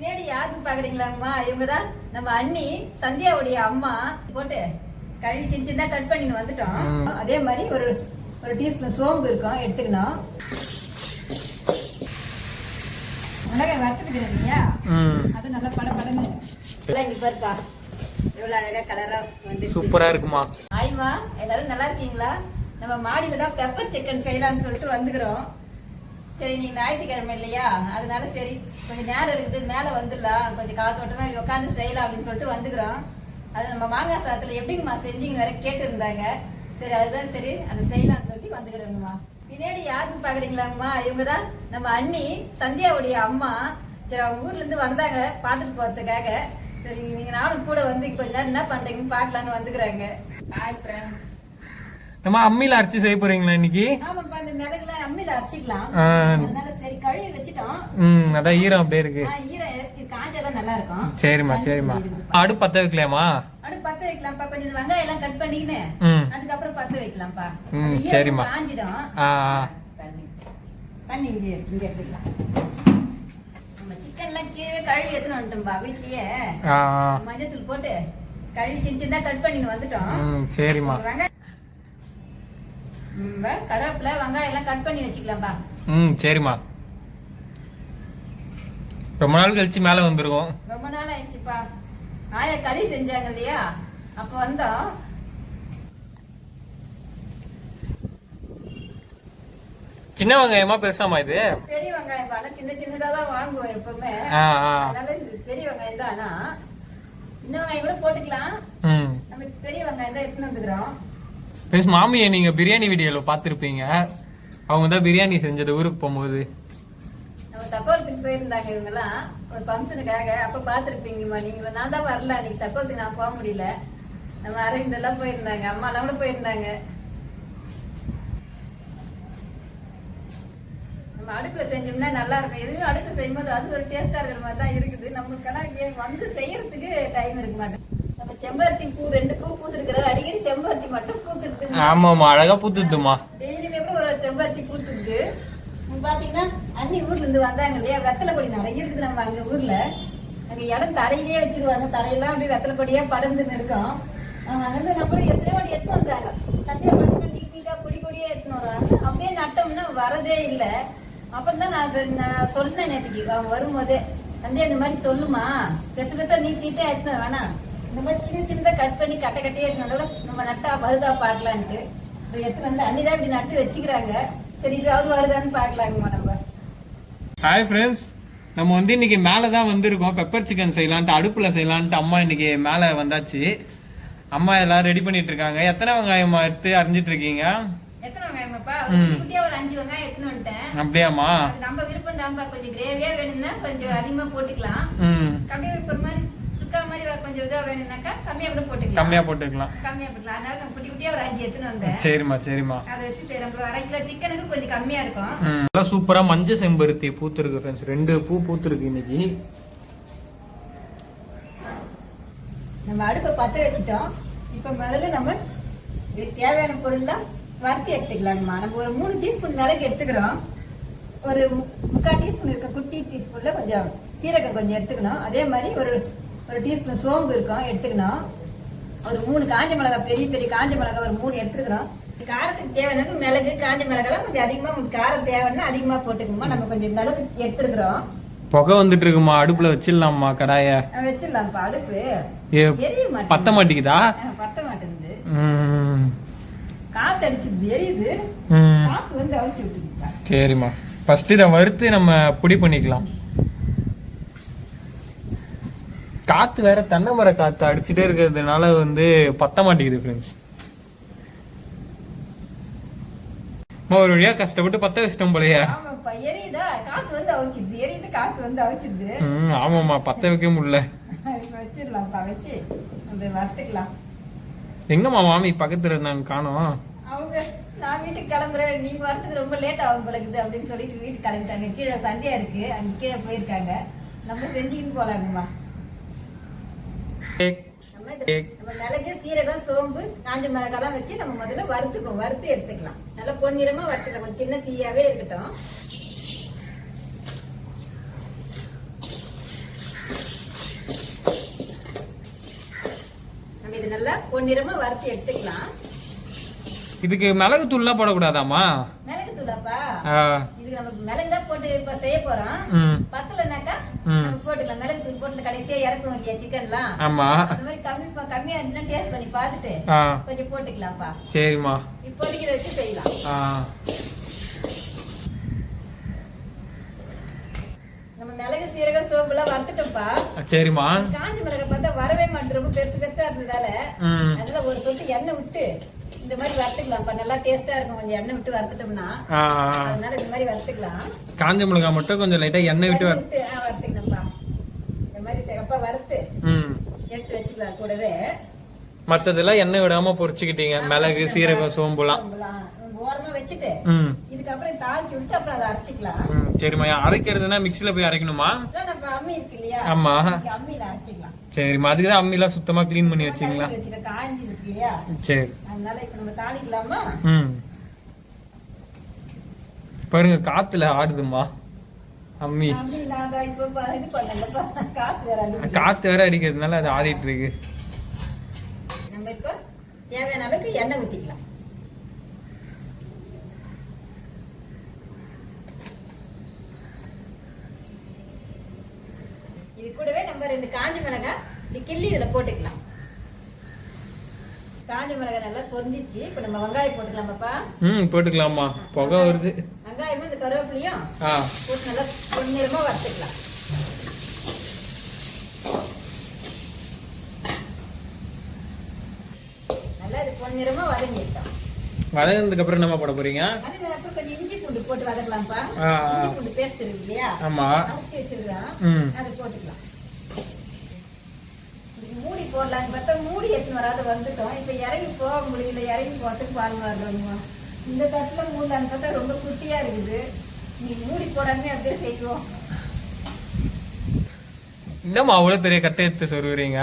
பின்னாடி யாருன்னு பாக்குறீங்களாங்கம்மா? இவங்கதான் நம்ம அண்ணி சந்தியாவுடைய அம்மா. போட்டு கழுவி சின்ன சின்ன கட் பண்ணின்னு வந்துட்டோம். அதே மாதிரி ஒரு டீஸ்பூன் சோம்பு இருக்கும், எடுத்துக்கணும். மிளகாய் வறுத்துக்கிறேன் இல்லையா, அது நல்லா படன்னு இங்க பாருப்பா, எவ்வளவு அழகா கலரா வந்து சூப்பரா இருக்குமா. ஆயிமா, எல்லாரும் நல்லா இருக்கீங்களா? நம்ம மாடியில தான் பெப்பர் சிக்கன் செய்யலாம்னு சொல்லிட்டு வந்துக்கிறோம். சரி, நீங்க ஞாயிற்றுக்கிழமை இல்லையா, அதனால சரி கொஞ்சம் நேரம் இருக்குது, மேல வந்துடலாம், கொஞ்சம் காத்தோட்டமா உட்காந்து செய்யலாம் அப்படின்னு சொல்லிட்டு வந்துக்கிறோம். அது நம்ம மாங்காய் சாதத்துல எப்படிங்கம்மா செஞ்சீங்கன்னு வேற கேட்டு இருந்தாங்க. சரி, அதுதான் சரி அதை செய்யலாம்னு சொல்லிட்டு வந்துக்கிறோங்கம்மா. பின்னாடி யாருன்னு பாக்குறீங்களாங்கம்மா? இவங்கதான் நம்ம அண்ணி சந்தியாவுடைய அம்மா. சரி, அவங்க ஊர்ல இருந்து வந்தாங்க பாத்துட்டு போறதுக்காக. சரி, நீங்க நானும் கூட வந்து கொஞ்ச நேரம் என்ன பண்றீங்கன்னு பாக்கலான்னு வந்துக்கிறாங்க. Hi friends. நம்ம அம்மியில அரைச்சு செய்ய போறீங்களா இன்னைக்கு? ஆமாப்பா, இந்த மிளகுல அம்மியில அரைச்சிக்கலாம். அதனால சரி கழுவி வச்சிட்டோம். அதான் ஈரம் அப்படியே இருக்கு. ஈரம் இருக்கு, காஞ்சாதான் நல்லா இருக்கும். சரிம்மா சரிம்மா. அடுப்பு பத்த வைக்கலாமா? அடுப்பு பத்த வைக்கலாம்ப்பா. கொஞ்சம் இந்த வெங்காயம் எல்லாம் கட் பண்ணிக்கின்னு அதுக்கப்புறம் பத்த வைக்கலாம்ப்பா. சரிம்மா. காஞ்சிடும். தண்ணி இங்க எடுத்துக்கலாம். நம்ம சிக்கன் எல்லாம் கீழே கழுவி எடுத்துன்னு வந்துட்டோம்பா. வீட்லயே மஞ்சத்தூள் போட்டு கழுவி சின்ன சின்ன கட் பண்ணின்னு வந்துட்டோம். சரிம்மா. வெங்காயம் கருவேப்பிலை வெங்காயம் எல்லாம் கட் பண்ணி வச்சுக்கலாம்ப்பா. சரிம்மா. ரொம்ப நாள் கழிச்சு மேல வந்துருக்கோம். ரொம்ப நாள் ஆயிடுச்சுப்பா. ஆயா களி செஞ்சாங்க இல்லையா, அப்ப வந்தோம். சின்ன வெங்காயமா பெருசாமா இது? பெரிய வெங்காயம். ஆனா சின்ன சின்னதான் வாங்குவோம் எப்பவுமே, அதனால பெரிய வெங்காயம் தான். ஆனா சின்ன வெங்காயம் கூட போட்டுக்கலாம், நம்ம பெரிய வெங்காயம் தான் எடுத்துன்னு வந்துக்கிறோம். மாமியை நீங்க பிரியாணி வீடியோல பாத்துருப்பீங்க, அவங்க தான் பிரியாணி செஞ்சது ஊருக்கு போகும்போது. நம்ம தக்கோலத்துக்கு போயிருந்தாங்க இவங்க எல்லாம் ஒரு ஃபங்க்ஷனுக்காக. அப்ப பாத்துருப்பீங்கம்மா நீங்க. நான் தான் வரல அன்னைக்கு, தக்கோலத்துக்கு நான் போக முடியல. நம்ம அரவிந்த் எல்லாம் போயிருந்தாங்க, அம்மா எல்லாம் கூட போயிருந்தாங்க. நம்ம அடுப்புல செஞ்சோம்னா நல்லா இருக்கும். எதுவும் அடுப்புல செய்யும் போது அது ஒரு டேஸ்டா இருக்கிற மாதிரி தான் இருக்குது. நம்மளுக்கு வந்து செய்யறதுக்கு டைம் இருக்க மாட்டேன். நம்ம செம்பருத்தி பூ 2 பூ பூத்துருக்குறது, அடிக்கடி செம்பருத்தி மட்டும் பூத்துருக்கு. ஆமாமா, அழகா பூத்துதுமா. டெய்லியுமே கூட ஒரு செம்பருத்தி பூத்துருக்கு. பாத்தீங்கன்னா அண்ணி ஊர்ல இருந்து வந்தாங்க இல்லையா, வெத்தலை கொடி நிறைய இருக்குது நம்ம அங்க ஊர்ல. அங்க இடம் தரையிலேயே வச்சிருவாங்க, தரையெல்லாம் அப்படியே வெத்தலை கொடியா படர்ந்துன்னு இருக்கும். அவங்க அங்கிருந்து அப்புறம் எத்தனையோ வாட்டி எடுத்து வந்தாங்க. சத்தியா பாத்தீங்கன்னா நீட்டா கொடி கொடியே எடுத்துன்னு வராங்க. அப்படியே நட்டோம்னா வரதே இல்லை. அப்புறம் தான் நான் சொன்னேன் நேற்றுக்கு அவங்க வரும்போது, சந்தியா இந்த மாதிரி சொல்லுமா, பெருசா நீட்டா எடுத்துன்னு வேணாம், இந்த மாதிரி சின்ன சின்னதா கட் பண்ணி கட்டை கட்டையே இருக்கனால நம்ம நட்டா வருதா பாக்கலான்ட்டு எடுத்து வந்து அன்னிதான் இப்படி நட்டு வச்சுக்கிறாங்க. சரி, இதாவது வருதான்னு பாக்கலாங்கம்மா நம்ம. ஹாய் ஃப்ரெண்ட்ஸ், நம்ம வந்து இன்னைக்கு மேலதான் வந்திருக்கோம். பெப்பர் சிக்கன் செய்யலான்ட்டு, அடுப்புல செய்யலான்ட்டு அம்மா இன்னைக்கு மேல வந்தாச்சு. அம்மா எல்லாரும் ரெடி பண்ணிட்டு இருக்காங்க. எத்தனை வெங்காயம் எடுத்து அரிஞ்சிட்டு இருக்கீங்க? எத்தனை வெங்காயமாப்பா? குட்டியா ஒரு 5 வெங்காயம் எடுத்துன்னு வந்துட்டேன். அப்படியாமா? நம்ம விருப்பம் தான்ப்பா. கொஞ்சம் கிரேவியா வேணும்னா கொஞ்சம் அதிகமா போட்டுக்கலாம். அப்படியே ஒரு மாதிரி சுக்கா மாதிரி கொஞ்சம் இதா வேணும்னாக்கா கம்மியா கூட போட்டுக்கலாம். கம்மியா போட்டுக்கலாம். அதனால நம்ம குட்டியா ஒரு 5 எடுத்துன்னு வந்தேன். சரிம்மா சரிம்மா. அதை வச்சு சரி, நம்ம 1/2 கிலோ சிக்கனுக்கு கொஞ்சம் கம்மியா இருக்கும். நல்லா சூப்பரா மஞ்சள் செம்பருத்தி பூத்துருக்கு ஃப்ரெண்ட்ஸ். 2 பூ பூத்துருக்கு இன்னைக்கு. நம்ம அடுப்பை பத்த வச்சுட்டோம். இப்ப முதல்ல நம்ம தேவையான பொருள்லாம் வறுத்து எடுத்துக்கலாங்கம்மா. நம்ம ஒரு 3 டீஸ்பூன் மிளகு எடுத்துக்கிறோம். ஒரு 3/4 டீஸ்பூன் இருக்க குட்டி டீஸ்பூன்ல கொஞ்சம் சீரகம் கொஞ்சம் எடுத்துக்கணும். அதே மாதிரி ஒரு டீஸ்பூன் சோம்பு இருக்கும், எடுத்துக்கணும். ஒரு 3 காஞ்ச மிளகாய், பெரிய பெரிய காஞ்ச மிளகாய் ஒரு 3 எடுத்துக்கிறோம். காரத்துக்கு தேவையான மிளகு காஞ்ச மிளகாய் கொஞ்சம் அதிகமா, காரம் தேவைன்னா அதிகமா போட்டுக்கணுமா. நம்ம கொஞ்சம் இந்த அளவுக்கு எடுத்துருக்கிறோம். புகை வந்துட்டு இருக்குமா, அடுப்புல வச்சிடலாமா கடாய? வச்சிடலாம்ப்பா. அடுப்பு எரிய மாட்டேங்குது. பத்த மாட்டேங்குதா? பத்த மாட்டேங்குது, காத்து அடிச்சுது, எரியுது. காத்து வந்து அடிச்சு விட்டுருக்கா. சரிம்மா, ஃபர்ஸ்ட் இதை வறுத்து நம்ம பொடி பண்ணிக்கலாம். காத்து வேற தென்னை மர காத்து அடிச்சுட்டே இருக்கிறதுனால வந்து பத்த மாட்டேங்குது ஃப்ரெண்ட்ஸ். ஒரு வழியா கஷ்டப்பட்டு பத்த வச்சிட்டோம் போலயே. எரியுதா, காத்து வந்து அவிச்சிடுது, எரியுது, காத்து வந்து அவிச்சிடுது. ஆமாமா, பத்த வைக்க முடியல. வச்சிடலாம்ப்பா, வச்சு நம்ம வறுத்துக்கலாம். எங்கம்மா மாமி பக்கத்துல இருந்தாங்க, காணோம். அவங்க நான் வீட்டுக்கு கிளம்புறேன், நீங்க வரதுக்கு ரொம்ப லேட் ஆகும் போலக்குது அப்படின்னு சொல்லிட்டு வீட்டுக்கு கிளம்பிட்டாங்க. கீழே சந்தியா இருக்கு, அங்க கீழே போயிருக்காங்க. நம்ம செஞ்சுக்கிட்டு போலாங்கம்மா. நம்ம மிளகு சீரகம் சோம்பு காஞ்ச மிளகாலாம் வச்சு நம்ம முதல்ல வறுத்து எடுத்துக்கலாம். நல்லா பொன்னிறமா வறுத்துக்கலாம். கொஞ்சம் சின்ன தீயாவே இருக்கட்டும். நல்லா பொன்னிறமா வறுத்து எடுத்துக்கலாம். இதுக்கு மிளகு தூள்லாம் போடக்கூடாதாமா? மிளகு தூளாப்பா? இதுக்கு நம்ம மிளகு தான் போட்டு இப்ப செய்ய போறோம். பத்தலனாக்கா நம்ம போட்டுக்கலாம். மிளகு தூள் போட்டு கடைசியா இறக்குவோம் இல்லையா சிக்கன்லாம். ஆமா. அந்த மாதிரி கம்மியா இருந்துச்சுன்னா டேஸ்ட் பண்ணி பார்த்துட்டு கொஞ்சம் போட்டுக்கலாம்ப்பா. சரிம்மா. இப்போதைக்கு இதை வச்சு செய்யலாம். நம்ம மிளகு சீரகம் சோம்பு எல்லாம் வறுத்துட்டோம்ப்பா. சரிம்மா. காஞ்ச மிளகை பார்த்தா வரவே மாட்டேன், ரொம்ப பெருசு பெருசா இருந்ததால அதுல ஒரு சொட்டு எண்ணெய் விட்டு இந்த மாதிரி வறுத்துக்கலாம்ப்பா. நல்லா டேஸ்டா இருக்கும். கொஞ்சம் எண்ணெய் விட்டு வறுத்துட்டோம்னா அதனால இந்த மாதிரி வறுத்துக்கலாம். காஞ்ச மிளகாய் மட்டும் கொஞ்சம் லைட்டா எண்ணெய் விட்டு வறுத்துக்கலாம்ப்பா. இந்த மாதிரி சிகப்பா வறுத்து எடுத்து வச்சுக்கலாம். கூடவே மத்ததெல்லாம் எண்ணெய் விடாம பொரிச்சுக்கிட்டீங்க. மிளகு சீரகம் சோம்புலாம் ஓரமா வச்சுட்டு இதுக்கப்புறம் தாளிச்சு விட்டு அப்புறம் அதை அரைச்சிக்கலாம். சரிம்மா. அரைக்கிறதுனா மிக்ஸில போய் அரைக்கணுமா? நம்ம அம்மி இருக்கு இல்லையா? ஆமா. அம்மியில அரைச்சிக்கலாம். சரிம்மா. அதுக்குதான் அம்மிலாம் சுத்தமா கிளீன் பண்ணி வச்சீங்களா? காஞ்சி இருக்கு இல்லையா? சரி. அதனால இப்ப நம்ம தாளிக்கலாமா? பாருங்க காத்துல ஆடுதுமா அம்மி. காத்து வேற அடிக்கிறதுனால அது ஆடிட்டு இருக்கு. நம்ம இப்ப தேவையான அளவுக்கு எண்ணெய் ஊத்திக்கலாம். இது கூடவே நம்ம 2 காஞ்ச மிளகாய் இப்படி கிள்ளி இதுல போட்டுக்கலாம். காஞ்ச மிளகாய் நல்லா பொரிஞ்சிச்சு. இப்ப நம்ம வெங்காயம் போட்டுக்கலாமாப்பா? போட்டுக்கலாமா. புகை வருது. வெங்காயமும் இந்த கருவேப்பிலையும் போட்டு நல்லா பொன்னிறமா வறுத்துக்கலாம். நல்லா இது பொன்னிறமா வதங்கிட்டோம். வதங்கினதுக்கு அப்புறம் என்ன போட போறீங்க? அதுக்கப்புறம் கொஞ்சம் இஞ்சி பூண்டு போட்டு வதக்கலாம்ப்பா. இஞ்சி பூண்டு பேஸ்ட் இருக்கு இல்லையா? ஆமா. அரைச்சி வச்சிருக்கோம். அதை போட்டுக்கலாம். மூடி போடலான்னு பார்த்தா மூடி எத்தனை வராது வந்துட்டோம். இப்ப இறங்கி போக முடியல. இறங்கி போறதுக்கு பால் மாறுறோம். இந்த தட்டுல மூடலான்னு பார்த்தா ரொம்ப குட்டியா இருக்குது. நீ மூடி போடாமே அப்படியே செய்வோம். என்னம்மா அவ்வளவு பெரிய கட்டை எடுத்து சொருவீங்க?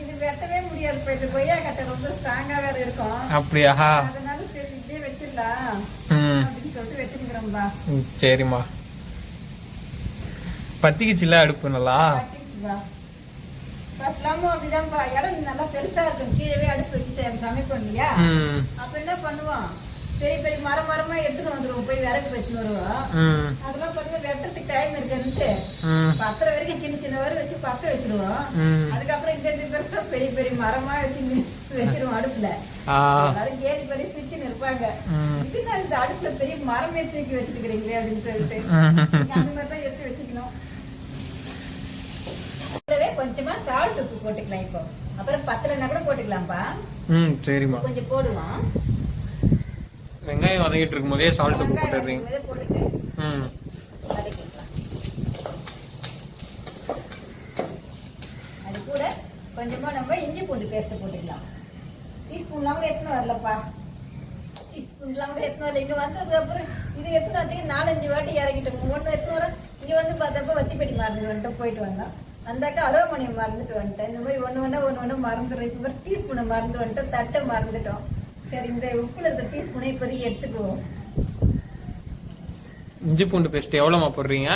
இது வெட்டவே முடியாது. இப்ப இது கொய்யா கட்டை ரொம்ப ஸ்ட்ராங்கா வேற இருக்கும். அப்படியா? அதனால சரி இப்படியே வச்சிடலாம் அப்படின்னு சொல்லிட்டு வச்சிருக்கிறோம்பா. சரிம்மா. பத்திக்குச்சுல அடுப்பு நல்லா? ஃபர்ஸ்ட்லாமும் அப்படிதான்ப்பா. இடம் நல்லா பெருசா இருக்கும். கீழவே அடுப்பு வச்சு சமைப்போம் இல்லையா? அப்ப என்ன பண்ணுவோம், பெரிய பெரிய மரமா எடுத்துட்டு வந்துருவோம். போய் விறகு வச்சுன்னு வருவோம். அதெல்லாம் பார்த்தீங்கன்னா வெட்டத்துக்கு டைம் இருக்குன்ட்டு பத்திர வரைக்கும் சின்ன சின்ன வரை வச்சு பத்த வச்சிருவோம். அதுக்கப்புறம் இந்த பெருசா பெரிய பெரிய மரமா வச்சு வச்சிருவோம் அடுப்புல. எல்லாரும் கேலி பண்ணி சிரிச்சுன்னு இருப்பாங்க. இதுனா இந்த அடுப்புல பெரிய மரமே தூக்கி வச்சிருக்கிறீங்களே அப்படின்னு சொல்லிட்டு அந்த மாதிரிதான் எடுத்து வச்சுக்கணும். கொஞ்சமா சால்ட் உப்பு போட்டுக்கலாம். இப்போ அப்புறம் பத்தலைன்னா கூட போட்டுக்கலாம்ப்பா. சரிம்மா. கொஞ்சம் போடுவோம். வெங்காயம் வதங்கிட்டு இருக்கும் போதே சால்ட் உப்பு போட்டுறீங்க. போட்டுட்டு வதக்கிக்கலாம். அது கூட கொஞ்சமா நம்ம இஞ்சி பூண்டு பேஸ்ட் போட்டுக்கலாம். டீஸ்பூன்லாம் கூட எத்தனை வரலப்பா. டீஸ்பூன்லாம் கூட எத்தனை வரல. இங்க வந்ததுக்கு அப்புறம் இது எத்தனை 4-5 வாட்டி இறங்கிட்டோம். ஒண்ணு எத்தனை வர இங்க வந்து பார்த்தப்ப வத்திப்பட்டி மறந்துட்டு வந்துட்டு போயிட்டு வந்தோம். அந்தாக்கா அரோமணியம் மறந்துட்டு வந்துட்டேன். இந்த மாதிரி ஒண்ணு மறந்துடுறோம். இப்ப டீஸ்பூனை மறந்து வந்துட்டோம். தட்டை மறந்துட்டோம். சரி இந்த உப்புல இருக்க டீஸ்பூனை இப்போதைக்கு எடுத்துக்குவோம். இஞ்சி பூண்டு பேஸ்ட் எவ்வளவுமா போடுறீங்க?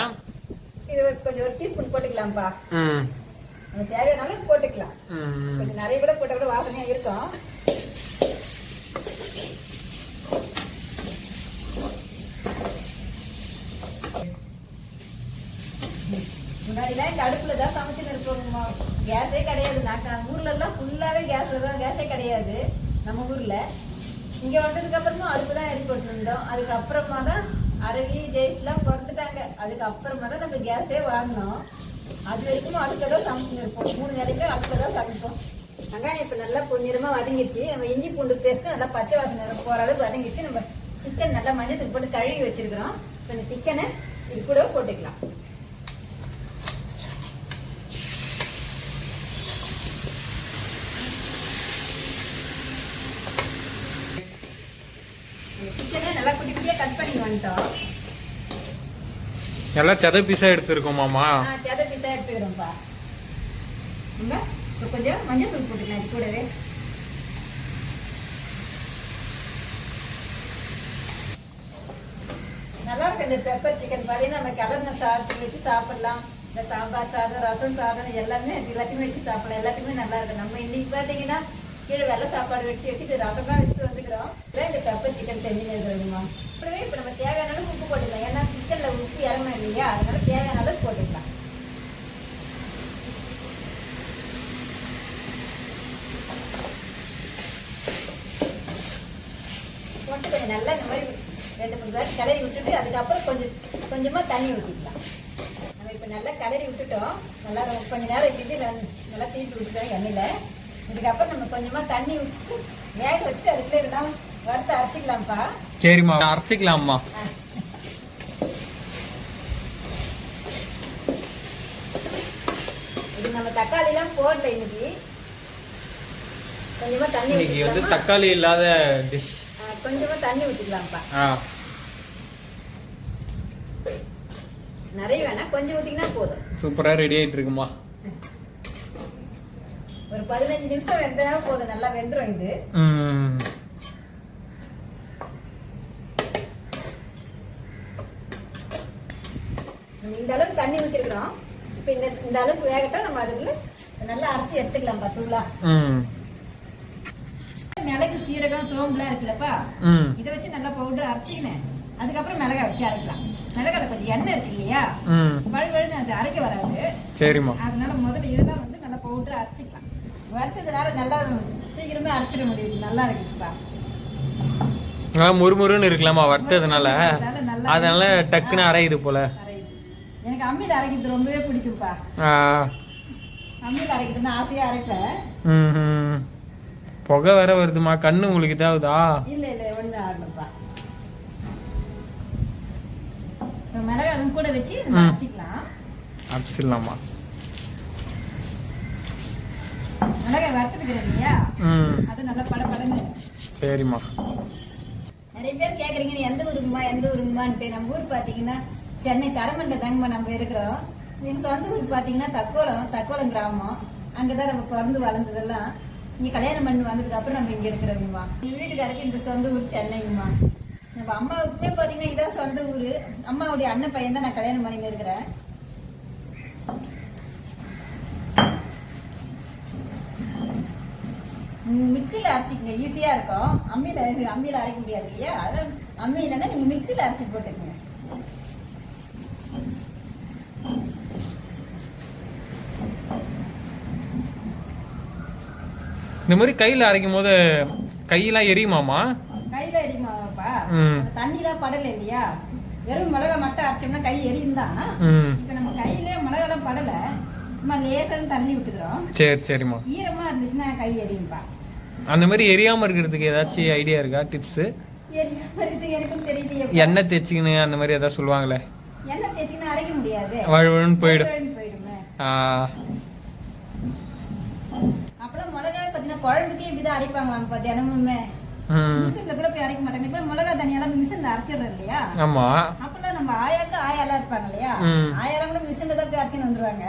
இது கொஞ்சம் 1 டீஸ்பூன் போட்டுக்கலாம்ப்பா. தேவையான அளவுக்கு போட்டுக்கலாம். கொஞ்சம் நிறைய கூட போட்டா கூட வாசனையா இருக்கும். முன்னாடிலாம் இந்த அடுப்புலதான் சமைச்சுன்னு இருப்போம்மா. கேஸே கிடையாது. ஊர்ல எல்லாம் ஃபுல்லாவே கேஸே கிடையாது நம்ம ஊர்ல. இங்க வந்ததுக்கு அப்புறமா அடுப்புதான் எரிபட்டு இருந்தோம். அதுக்கப்புறமா தான் அரவி ஜெயிஸ்லாம் பிறந்துட்டாங்க. அதுக்கப்புறமா தான் நம்ம கேஸே வாங்கினோம். அது வரைக்கும் அடுப்புலதான் சமைச்சுன்னு இருப்போம். 3 நாளைக்கு அடுப்புலதான் சமைப்போம். வெங்காயம் இப்ப நல்லா பொன்னிறமா வதங்கிச்சு. நம்ம இஞ்சி பூண்டு பேஸ்ட் நல்லா பச்சை வாசனை போற அளவுக்கு வதங்கிச்சு. நம்ம சிக்கன் நல்லா மஞ்சள் போட்டு கழுவி வச்சிருக்கிறோம். இந்த சிக்கனை இது கூட போட்டுக்கலாம். நல்லா குட்டி குட்டியா கட் பண்ணி வந்துட்டோம். எல்லாம் சத பீஸா எடுத்துருக்கோமாமா? சத பீஸா எடுத்துக்கிறோம்ப்பா. கொஞ்சம் மஞ்சள் தூள் போட்டுக்கலாம். இது கூடவே நல்லா இருக்கு இந்த பெப்பர் சிக்கன். பாத்தீங்கன்னா நம்ம கிளர்ன சாப்பிட்டு வச்சு சாப்பிடலாம். இந்த சாம்பார் சாதம் ரசம் சாதம் எல்லாத்தையுமே வச்சு சாப்பிடலாம். எல்லாத்துக்குமே நல்லா இருக்கும். நம்ம இன்னைக்கு பார்த்தீங்கன்னா கீழே வெள்ளை சாப்பாடு வச்சுட்டு ரசம் தான் வச்சுட்டு வந்துக்கிறோம். இந்த பெப்பர் சிக்கன் செஞ்சு இருக்கிறோங்கம்மா. இப்பவே இப்போ நம்ம தேவையான அளவுக்கு உப்பு போட்டுக்கலாம். ஏன்னா சிக்கன்ல உப்பு இறங்கும் இல்லையா, அதனால தேவையான அளவுக்கு போட்டுக்கலாம். போட்டு கொஞ்சம் நல்லா இந்த மாதிரி 2-3 வாட்டி கிளறி விட்டுட்டு அதுக்கப்புறம் கொஞ்சமா தண்ணி ஊற்றிக்கலாம். நம்ம இப்போ நல்லா கிளறி விட்டுட்டோம். நல்லா கொஞ்ச நேரம் இப்படி நல்லா தீட்டு விட்டுட்டோம் எண்ணெயில். இதுக்கப்புறம் நம்ம கொஞ்சமா தண்ணி விட்டு வேக வச்சுட்டு அதுக்குள்ள இதெல்லாம் வறுத்து அரைச்சிக்கலாம்ப்பா. சரிம்மா, அரைச்சிக்கலாம்மா. இது நம்ம தக்காளி எல்லாம் போடல இன்னைக்கு. கொஞ்சமா தண்ணி இன்னைக்கு வந்து தக்காளி இல்லாத டிஷ். கொஞ்சமா தண்ணி ஊற்றிக்கலாம்ப்பா. நிறைய வேணாம், கொஞ்சம் ஊற்றிக்கினா போதும். சூப்பரா ரெடி ஆயிட்டு இருக்குமா. ஒரு 15 நிமிஷம் வெந்தா போதும், நல்லா வெந்துரும் இது. இந்த அளவுக்கு தண்ணி ஊற்றிருக்கிறோம். இப்போ இந்த அளவுக்கு வேகட்டும். நம்ம அதுக்குள்ள நல்லா அரைச்சி எடுத்துக்கலாம் தூளா. மிளகு சீரகம் சோம்புலாம் இருக்குல்லப்பா, இதை வச்சு நல்லா பவுடர் அரைச்சிக்கினேன். அதுக்கப்புறம் மிளகாய் வச்சு அரைக்கலாம். மிளகாய் கொஞ்சம் எண்ணெய் இருக்கு இல்லையா, வழுவழுன்னு அது அரைக்க வராது. சரிம்மா, அதனால முதல்ல இதெல்லாம் வந்து நல்லா பவுடர் அரைச்சிக்கலாம். வறுத்ததுனால நல்லா சீக்கிரமே அரைச்சிட முடியுது. நல்லா இருக்குப்பா. முறுமுறுன்னு இருக்கலாமா வறுத்ததுனால, அதனால டக்குன்னு அரையுது போல. எனக்கு அம்மியில் அரைக்கிறது ரொம்பவே பிடிக்கும்ப்பா. அம்மியில் அரைக்கிறதுன்னு ஆசையா அரைப்பேன். புகை வேற வருதுமா, கண்ணு உங்களுக்கு இதாகுதா? இல்ல இல்ல ஒண்ணு ஆகலப்பா. மிளகாய் கூட வச்சு அரைச்சிடலாமா. மிளகாய் வறுத்துக்கிறேன் இல்லையா, அது நல்லா படபடன்னு. சரிம்மா. நிறைய பேர் கேக்குறீங்க நீ எந்த ஊருங்கம்மான்ட்டு. நம்ம ஊர் பாத்தீங்கன்னா சென்னை தரமண்டை தாங்கம்மா நம்ம இருக்கிறோம். எங்க சொந்த ஊர் பாத்தீங்கன்னா தக்கோலம் கிராமம். அங்கதான் நம்ம பிறந்து வளர்ந்ததெல்லாம். இங்க கல்யாணம் பண்ணி வந்ததுக்கு அப்புறம் நம்ம இங்க இருக்கிறோங்கம்மா. எங்க வீட்டுக்காரருக்கு இந்த சொந்த ஊர் சென்னைங்கம்மா. நம்ம அம்மாவுக்குமே பாத்தீங்கன்னா இதான் சொந்த ஊரு. அம்மாவுடைய அண்ணன் பையன் தான் நான் கல்யாணம் பண்ணி இருக்கிறேன். மிக்சியில அரைச்சிக்கங்க, ஈஸியா இருக்கும். அம்மியில அரைக்க முடியாது இல்லையா, அதனால அம்மி இல்லைன்னா நீங்க மிக்சியில அரைச்சி போட்டுக்கங்க. இந்த மாதிரி கையில அரைக்கும் போது கையெல்லாம் எரியுமாமா? கையில எரியுமாப்பா, தண்ணி தான் படல இல்லையா. வெறும் மிளகா மட்டும் அரைச்சோம்னா கை எரியும் தான். இப்ப நம்ம கையில மிளகாலாம் படல, சும்மா லேசா தண்ணி விட்டுக்கிறோம். சரிம்மா. ஈரமா இருந்துச்சுன்னா கை எரியும்பா. அந்த மாதிரி எரியாம இருக்கிறதுக்கு ஏதாச்சும் ஐடியா இருக்கா, டிப்ஸ்? எரியாம இருக்கிறதுக்கு எனக்கும் தெரியலையே. எண்ணெய் தேய்ச்சிக்கின்னு அந்த மாதிரி ஏதாவது சொல்லுவாங்களே. எண்ணெய் தேய்ச்சிக்கின்னு அரைக்க முடியாது, வழுவழுன்னு போயிடும். அப்பெல்லாம் மிளகாய் பாத்தீங்கன்னா குழம்புக்கே இப்படிதான் அரைப்பாங்களாம்ப்பா தினமுமே. மிஷின்ல கூட போய் அரைக்க மாட்டாங்க. இப்ப மிளகாய் தனியெல்லாம் மிஷின்ல அரைச்சிடறோம் இல்லையா. ஆமா. அப்பெல்லாம் நம்ம ஆயாலாம் இருப்பாங்க இல்லையா, ஆயாலாம் கூட மிஷின்ல தான் போய் அரைச்சின்னு வந்துருவாங்க.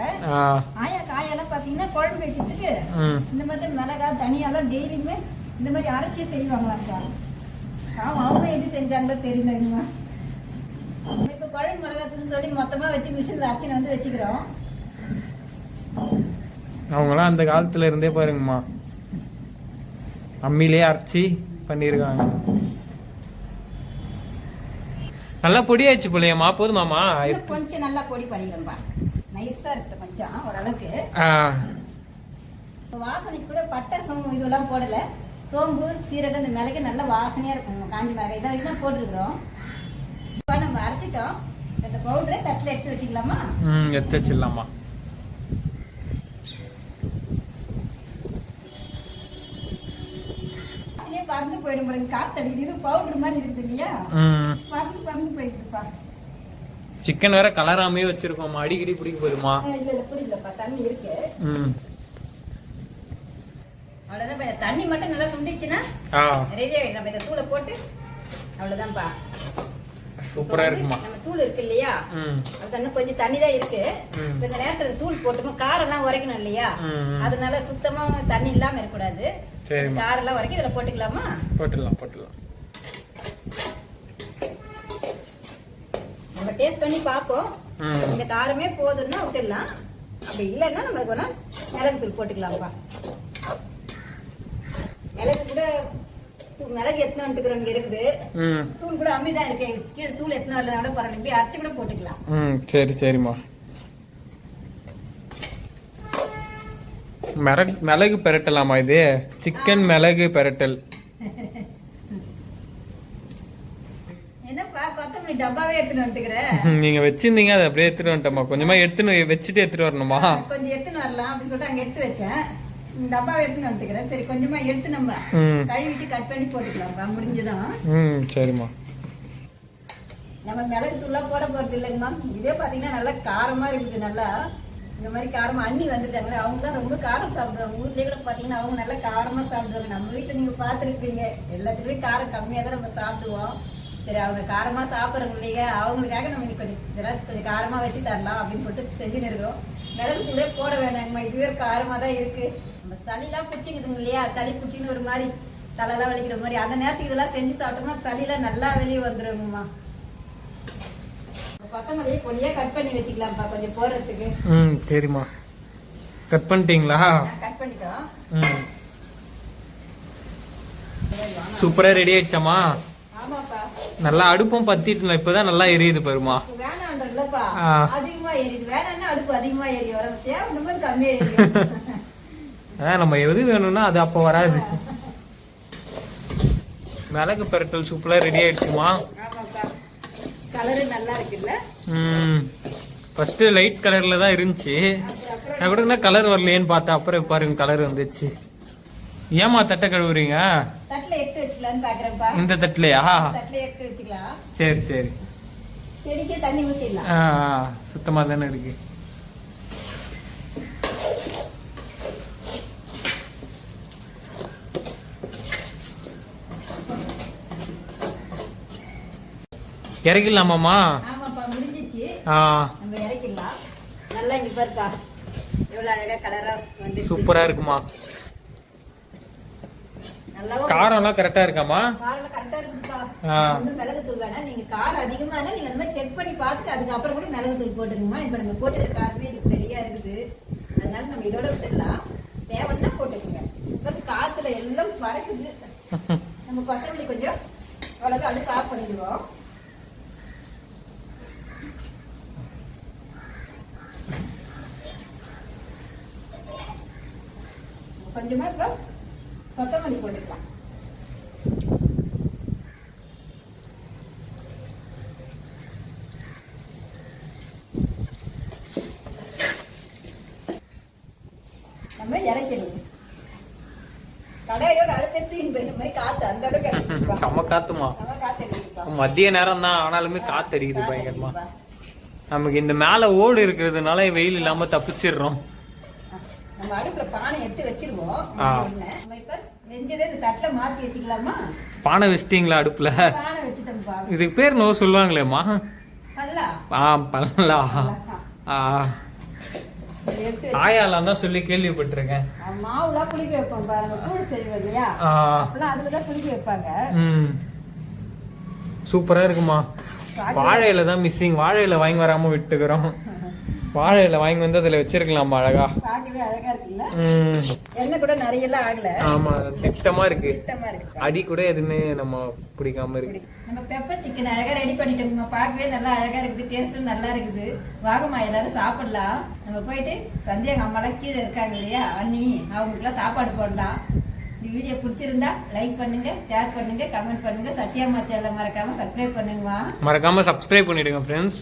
ஆயாலாம் பாத்தீங்கன்னா குழம்பு வைக்கிறதுக்கு இந்த மாதிரி மிளகாய் தனியெல்லாம் டெய்லியுமே இந்த மாதிரி அரைச்சி செய்வாங்களாம்ப்பா. அவங்க எப்படி செஞ்சாங்களோ தெரியலங்கம்மா. இப்ப குழம்பு மிளகாத்துன்னு சொல்லி மொத்தமா வச்சு மிஷின்ல அரைச்சின்னு வந்து வச்சுக்கிறோம். அவங்களாம் அந்த காலத்துல இருந்தே பாருங்கம்மா, அம்மிலே அரைச்சி பண்ணிருக்காங்க. நல்லா பொடி ஆயிடுச்சு போலையம்மா. போதுமாமா? கொஞ்சம் நல்லா பொடி பண்ணிக்கிறோம்பா. நைஸா இருக்கு கொஞ்சம் ஓரளவுக்கு. வாசனைக்கு கூட பட்டை சோம்பு இதெல்லாம் போடல. சோம்பு சீரகம் இந்த மிளகு நல்ல வாசனையா இருக்கும். காஞ்சி மிளகாய் இதான் போட்டுருக்குறோம். இப்போ நம்ம அரைச்சிட்டோம். இந்த பவுடரை தட்டில் எடுத்து வச்சுக்கலாமா? எடுத்து வச்சிடலாமா. பறந்து போயிடும் போல, காத்தடிக்குது. இது பவுடர் மாதிரி இருக்குது இல்லையா, பறந்து போயிடுப்பா. சிக்கன் வேற கலராமே வச்சிருக்கோம், அடிக்கடி பிடிக்க போதுமா? இல்ல பிடிக்கலப்பா, தண்ணி இருக்கு. அவ்வளவுதான். தண்ணி மட்டும் நல்லா சுண்டிச்சுன்னா ரெடி ஆயிடும். நம்ம இந்த தூளை போட்டு அவ்வளவுதான்ப்பா. சூப்பரா இருக்குமா. நம்ம தூள் இருக்கு இல்லையா, அது கொஞ்சம் தண்ணி தான் இருக்கு. இந்த நேரத்துல தூள் போட்டுமோ காரம் எல்லாம் உரைக்கணும் இல்லையா, அதனால சுத்தமா தண்ணி இல்லாம இருக்கக்கூடாது. காரம் எல்லாம் உரைக்கி இதுல போட்டுக்கலாமா? போட்டுடலாம். நம்ம டேஸ்ட் பண்ணி பார்ப்போம். ம். இந்த காரமே போதும்னா விட்டுடலாம். அப்படி இல்லைன்னா நம்ம வேணா மிளகு தூள் போட்டுக்கலாம்ப்பா. மிளகு கூட மிளகு எத்தனை வந்துக்கிறோம் இங்க இருக்குது. தூள் கூட அம்மிதான் இருக்கு. கீழே தூள் எத்தனை வரல கூட பரவாயில்ல, இப்படி அரைச்சு கூட போட்டுக்கலாம். சரி சரிம்மா. மிளகு பெரட்டலாமா இது? சிக்கன் மிளகு பெரட்டல். என்னப்பா கொத்தமல்லி டப்பாவே எடுத்துட்டு வந்துக்கிறேன். நீங்க வச்சிருந்தீங்க அதை அப்படியே எடுத்துட்டு வந்துட்டோமா. கொஞ்சமா எடுத்துன்னு வச்சுட்டு எடுத்துட்டு வரணுமா? கொஞ்சம் எடுத்துன்னு வரலாம் அப்படின்னு சொல்லிட்டு அங்க எடுத்து வச்சேன். டப்பாவை எடுத்துன்னு வந்துக்கிறேன். சரி கொஞ்சமா எடுத்து நம்ம கழுவிட்டு கட் பண்ணி போட்டுக்கலாம்ப்பா. முடிஞ்சுதான். சரிம்மா. நம்ம மிளகு தூள்லாம் போட போறது இல்லைங்கம்மா. இதே பாத்தீங்கன்னா நல்லா காரமா இருக்குது. நல்லா இந்த மாதிரி காரமா அண்ணி வந்துட்டாங்க. அவங்க தான் ரொம்ப காரம் சாப்பிடுவாங்க. ஊர்லயே கூட பாத்தீங்கன்னா அவங்க நல்லா காரமா சாப்பிடுவாங்க. நம்ம வீட்டுல நீங்க பாத்துருப்பீங்க, எல்லாத்துலயும் காரம் கம்மியா தான் நம்ம சாப்பிடுவோம். சரி அவங்க காரமா சாப்பிடுறவங்க இல்லையா, அவங்களுக்காக நம்ம இன்னைக்கு கொஞ்சம் காரமா வச்சு தரலாம் அப்படின்னு சொல்லிட்டு செஞ்சுன்னு இருக்கிறோம். மிளகு தூளே போட வேணாங்கம்மா, இதுவே காரமா தான் இருக்கு. நம்ம சளிலாம் பிடிச்சிக்குதுங்க இல்லையா, சளி பிடிச்சின்னு ஒரு மாதிரி தலைலாம் வலிக்கிற மாதிரி, அந்த நேரத்துக்கு இதெல்லாம் செஞ்சு சாப்பிட்டோம்னா சளிலாம் நல்லா வெளியே வந்துருங்கம்மா. கொத்தமல்லியை பொடியா கட் பண்ணி வச்சுக்கலாம்ப்பா கொஞ்சம் போறதுக்கு. சரிம்மா. கட் பண்ணிட்டீங்களா? கட் பண்ணிட்டோம். சூப்பரா ரெடி ஆயிடுச்சாமா? ஆமாப்பா. நல்லா அடுப்பும் பத்திட்டு இப்பதான் நல்லா எரியுது பாருமா. வேணான்றல்லப்பா, அதிகமா எரியுது. வேணாம்னா அடுப்பு அதிகமா எரியும், வர தேவை கம்மியா எரியும். நம்ம எது வேணும்னா அது அப்ப வராது. மிளகு பெரட்டல் சூப்பரா ரெடி ஆயிடுச்சுமா. கலரு நல்லா இருக்குல்ல? ஃபர்ஸ்ட் லைட் கலர்ல தான் இருந்துச்சு. நான் கூட என்ன கலர் வரலையேன்னு பார்த்தேன். அப்புறம் பாருங்க கலர் வந்துச்சு. ஏமா தட்டை கழுவுறீங்க? தட்டுல எடுத்து வச்சுக்கலாம்னு பாக்குறேன்ப்பா. இந்த தட்டுலயா? தட்டுல எடுத்து வச்சுக்கலாம். சரி சரி. செடிக்கே தண்ணி ஊத்திடலாம். சுத்தமா தானே இருக்கு. இறக்கிடலாமாமா? ஆமாப்பா, முடிஞ்சிச்சு. நம்ம இறக்கிடலாம். நல்லா இங்க பாருப்பா எவ்வளவு அழகா கலரா வந்து சூப்பரா இருக்குமா. நல்லா காரம்லாம் கரெக்டா இருக்காமா? காரம் கரெக்டா இருக்குப்பா. ஒன்றும் மிளகு தூள் வேணாம். நீங்க காரம் அதிகமா இருந்தா நீங்க அந்த மாதிரி செக் பண்ணி பார்த்துட்டு அதுக்கப்புறம் கூட மிளகு தூள் போட்டுக்கோமா. இப்ப நம்ம போட்டுக்கிற காரமே இதுக்கு சரியா இருக்குது. அதனால நம்ம இதோட விட்டுடலாம். தேவைன்னா போட்டுக்கோங்க. இப்ப காத்துல எல்லாம் பறக்குது. நம்ம கொத்தமல்லி கொஞ்சம் அவ்வளவு அடுப்பு ஆஃப் பண்ணிடுவோம். கொஞ்சமா இப்போ கொத்தமல்லி போட்டுக்கலாம். நம்ம இறக்கிடுவோம். கடையோட அடுப்பெடுத்து மாதிரி காத்து அந்த அளவுக்கு செம்ம காத்துமா. மதிய நேரம் தான் ஆனாலுமே காத்து அடிக்குது பயங்கரமா. நமக்கு இந்த மேல ஓடு இருக்கிறதுனால வெயில் இல்லாம தப்பிச்சிடுறோம். நம்ம அடுப்புல பானை எடுத்து வச்சிருவோம். நம்ம இப்ப வெஞ்சதை இந்த தட்டுல மாத்தி வச்சுக்கலாமா? பானை வச்சிட்டீங்களா அடுப்புல? பானை வச்சுட்டோம்ப்பா. இதுக்கு பேர் நோ சொல்லுவாங்களேம்மா? பல்லா. பல்லா. ஆயாலாம் தான் சொல்லி கேள்விப்பட்டிருக்கேன். மாவுலாம் புளிக்க வைப்போம் பாருங்க, கூழ் செய்வோம் இல்லையா, அப்பெல்லாம் அதுலதான் புளிக்க வைப்பாங்க. சூப்பரா இருக்குமா. வாழையில தான் மிஸ்ஸிங். வாழையில வாங்கி வராம விட்டுக்கிறோம். வாழையில வாங்கி வந்து அதுல வச்சிருக்கலாம் அழகா. பார்க்கவே அழகா இருக்குல்ல? எண்ணெய் கூட நிறைய எல்லாம் ஆகல. ஆமா, திட்டமா இருக்கு. திட்டமா இருக்கு. அடி கூட எதுவுமே நம்ம பிடிக்காம இருக்கு. நம்ம பெப்பர் சிக்கன் அழகா ரெடி பண்ணிட்டோம். பார்க்கவே நல்லா அழகா இருக்குது. டேஸ்டும் நல்லா இருக்குது. வாங்கம்மா எல்லாரும் சாப்பிடலாம். நம்ம போயிட்டு சந்தியா அம்மாலாம் கீழே இருக்காங்க இல்லையா அண்ணி, அவங்களுக்குலாம் சாப்பாடு போடலாம். இந்த வீடியோ பிடிச்சிருந்தா லைக் பண்ணுங்க, ஷேர் பண்ணுங்க, கமெண்ட் பண்ணுங்க. சத்யாம்மா சேனலை மறக்காம சப்ஸ்கிரைப் பண்ணுங்கம்மா. மறக்காம சப்ஸ்கிரைப் பண்ணிடுங்க ஃப்ரெண்ட்ஸ்.